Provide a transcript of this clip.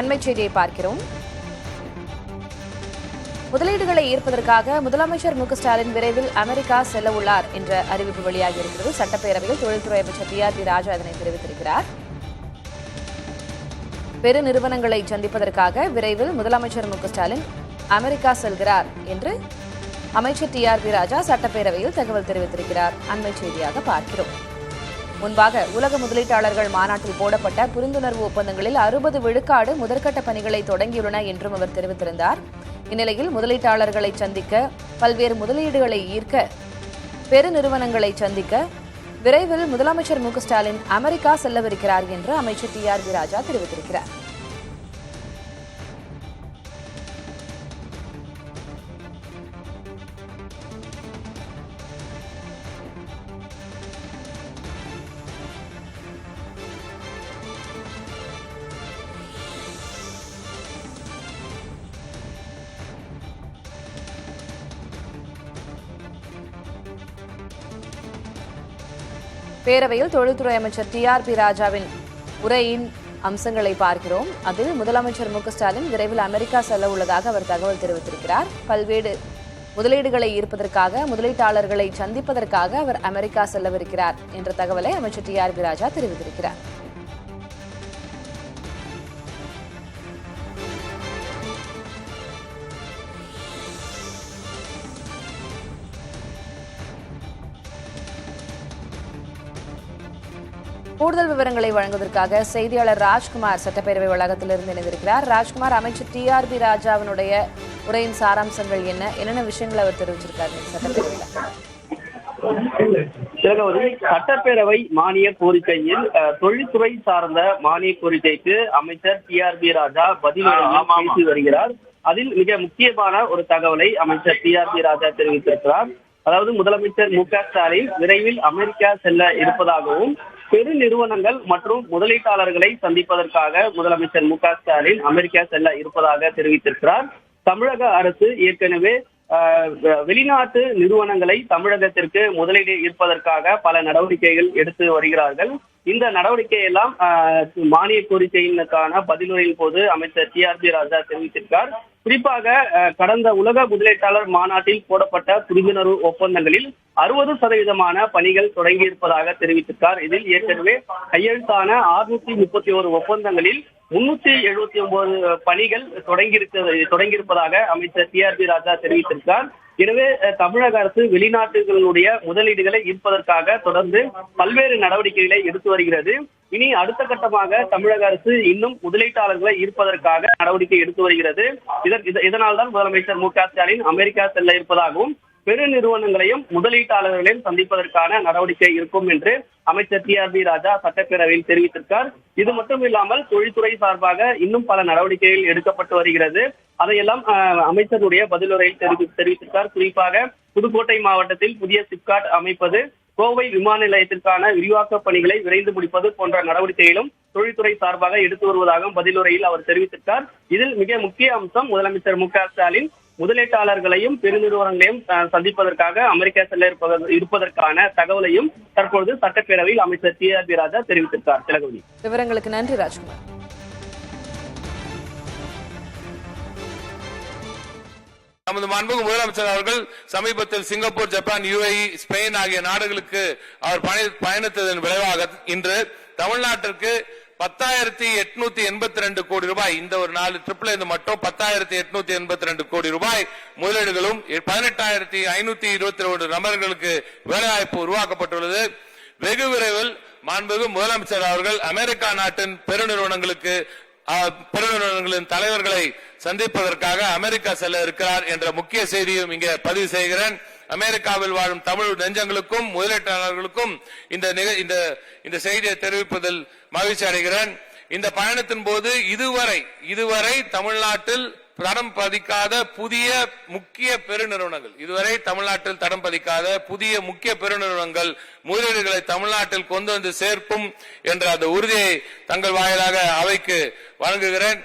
அண்மை செய்தியை பார்க்கிறோம். முதலீடுகளை ஈர்ப்பதற்காக முதலமைச்சர் மு.க.ஸ்டாலின் விரைவில் அமெரிக்கா செல்ல உள்ளார் என்ற அறிவிப்பு வெளியாகியிருக்கிறது. சட்டப்பேரவையில் தொழில்துறை அமைச்சர் டி.ஆர்.பி. ராஜா இதனை தெரிவித்திருக்கிறார். பெரு நிறுவனங்களை சந்திப்பதற்காக விரைவில் முதலமைச்சர் மு.க.ஸ்டாலின் அமெரிக்கா செல்கிறார் என்று அமைச்சர் டி.ஆர்.பி. ராஜா சட்டப்பேரவையில் தகவல் தெரிவித்திருக்கிறார். அண்மை செய்தியாக பார்க்கிறோம். முன்பாக உலக முதலீட்டாளர்கள் மாநாட்டில் போடப்பட்ட புரிந்துணர்வு ஒப்பந்தங்களில் 60 விழுக்காடு முதற்கட்ட பணிகளை தொடங்கியுள்ளன என்றும் அவர் தெரிவித்திருந்தார். இந்நிலையில் முதலீட்டாளர்களை சந்திக்க, பல்வேறு முதலீடுகளை ஈர்க்க, பெருநிறுவனங்களை சந்திக்க விரைவில் முதலமைச்சர் மு.க.ஸ்டாலின் அமெரிக்கா செல்லவிருக்கிறார் என்று அமைச்சர் டி.ஆர்.பி. ராஜா தெரிவித்திருக்கிறார். பேரவையில் தொழில்துறை அமைச்சர் டி.ஆர்.பி. ராஜாவின் உரையின் அம்சங்களை பார்க்கிறோம். அதில் முதலமைச்சர் மு.க.ஸ்டாலின் விரைவில் அமெரிக்கா செல்ல உள்ளதாக அவர் தகவல் தெரிவித்திருக்கிறார். பல்வேறு முதலீடுகளை ஈர்ப்பதற்காக, முதலீட்டாளர்களை சந்திப்பதற்காக அவர் அமெரிக்கா செல்லவிருக்கிறார் என்ற தகவலை அமைச்சர் டி.ஆர்.பி. ராஜா தெரிவித்திருக்கிறார். கூடுதல் விவரங்களை வழங்குவதற்காக செய்தியாளர் ராஜ்குமார் சட்டப்பேரவை வளாகத்திலிருந்து இணைந்திருக்கிறார். ராஜ்குமார், அமைச்சர் டி.ஆர்.பி. ராஜாவினுடைய உரையின் சாராம்சங்கள் என்னென்ன விஷயங்கள் அவர் தெரிவிச்சிருக்காரு சட்டப்பேரவையில்? சட்டப்பேரவை மானிய கோரிக்கையில் தொழில்துறை சார்ந்த மானிய கோரிக்கைக்கு அமைச்சர் டி.ஆர்.பி. ராஜா பதில் பேசி வருகிறார். அதில் மிக முக்கியமான ஒரு தகவலை அமைச்சர் டி.ஆர்.பி. ராஜா தெரிவித்திருக்கிறார். அதாவது முதலமைச்சர் மு.க.ஸ்டாலின் விரைவில் அமெரிக்கா செல்ல இருப்பதாகவும், பெரு நிறுவனங்கள் மற்றும் முதலீட்டாளர்களை சந்திப்பதற்காக முதலமைச்சர் மு.க.ஸ்டாலின் அமெரிக்கா செல்ல இருப்பதாக தெரிவித்திருக்கிறார். தமிழக அரசு ஏற்கனவே வெளிநாட்டு நிறுவனங்களை தமிழகத்திற்கு முதலீடு ஈர்ப்பதற்காக பல நடவடிக்கைகள் எடுத்து வருகிறார்கள். இந்த நடவடிக்கையெல்லாம் மானிய கோரிக்கையினுக்கான பதிலுரையின் போது அமைச்சர் டி.ஆர்.பி. ராஜா தெரிவித்திருக்கிறார். குறிப்பாக கடந்த உலக முதலீட்டாளர் மாநாட்டில் போடப்பட்ட புரிந்துணர்வு ஒப்பந்தங்களில் 60% பணிகள் தொடங்கியிருப்பதாக தெரிவித்திருக்கார். இதில் ஏற்கனவே கையெழுத்தான 631 ஒப்பந்தங்களில் 379 பணிகள் தொடங்கியிருப்பதாக அமைச்சர் டி.ஆர்.பி. ராஜா தெரிவித்திருக்கிறார். எனவே தமிழக அரசு வெளிநாட்டுகளுடைய முதலீடுகளை ஈர்ப்பதற்காக தொடர்ந்து பல்வேறு நடவடிக்கைகளை எடுத்து வருகிறது. இனி அடுத்த கட்டமாக தமிழக அரசு இன்னும் முதலீட்டாளர்களை ஈர்ப்பதற்காக நடவடிக்கை எடுத்து வருகிறது. இதனால் தான் முதலமைச்சர் மு.க.ஸ்டாலின் அமெரிக்கா செல்ல இருப்பதாகவும், பெரு நிறுவனங்களையும் முதலீட்டாளர்களையும் சந்திப்பதற்கான நடவடிக்கை இருக்கும் என்று அமைச்சர் டி.ஆர்.பி. ராஜா சட்டப்பேரவையில் தெரிவித்திருக்கார். இது மட்டும் இல்லாமல் தொழில்துறை சார்பாக இன்னும் பல நடவடிக்கைகள் எடுக்கப்பட்டு வருகிறது. அதையெல்லாம் அமைச்சருடைய பதிலுரையில் தெரிவித்திருக்கார். குறிப்பாக புதுக்கோட்டை மாவட்டத்தில் புதிய சிப்காட் அமைப்பது, கோவை விமான நிலையத்திற்கான விரிவாக்க பணிகளை விரைந்து முடிப்பது போன்ற நடவடிக்கைகளும் தொழில்துறை சார்பாக எடுத்து வருவதாகவும் பதிலுரையில் அவர் தெரிவித்திருக்கார். இதில் மிக முக்கிய அம்சம் முதலமைச்சர் மு.க.ஸ்டாலின் முதலீட்டாளர்களையும் பெருநிறுவனங்களையும் சந்திப்பதற்காக அமெரிக்கா செல்ல இருப்பதற்கான தகவலையும் தற்பொழுது சட்டப்பேரவையில் அமைச்சர் டி.ஆர்.பி. ராஜா தெரிவித்திருக்கார். திலகவதி, விவரங்களுக்கு நன்றி ராஜ்குமார். நமது மாண்புமிகு முதலமைச்சர் அவர்கள் சமீபத்தில் சிங்கப்பூர், ஜப்பான், UAE, ஸ்பெயின் ஆகிய நாடுகளுக்கு அவர் பயணித்ததன் விளைவாக இன்று தமிழ்நாட்டிற்கு 10,882 கோடி ரூபாய், இந்த ஒரு 4 ட்ரிப்ல மட்டும் 10,882 கோடி ரூபாய் முதலீடுகளும் 18,521 நபர்களுக்கு வேலைவாய்ப்பு உருவாக்கப்பட்டுள்ளது. வெகு விரைவில் மாண்புமிகு முதலமைச்சர் அவர்கள் அமெரிக்கா நாட்டின் பெருநிறுவனங்களின் தலைவர்களை சந்திப்பதற்காக அமெரிக்கா செல்ல இருக்கிறார் என்ற முக்கிய செய்தியும் இங்கே பதிவு செய்கிறேன். அமெரிக்காவில் வாழும் தமிழ் நெஞ்சங்களுக்கும் முதலீட்டாளர்களுக்கும் இந்த செய்தியை தெரிவிப்பதில் மகிழ்ச்சி அடைகிறேன். இந்த பயணத்தின் போது இதுவரை தமிழ்நாட்டில் தடம் பதிக்காத புதிய முக்கிய பெருநிறுவனங்கள் முதலீடுகளை தமிழ்நாட்டில் கொண்டு வந்து சேர்க்கும் என்ற அந்த உறுதியை தங்கள் வாயிலாக அவைக்கு வழங்குகிறேன்.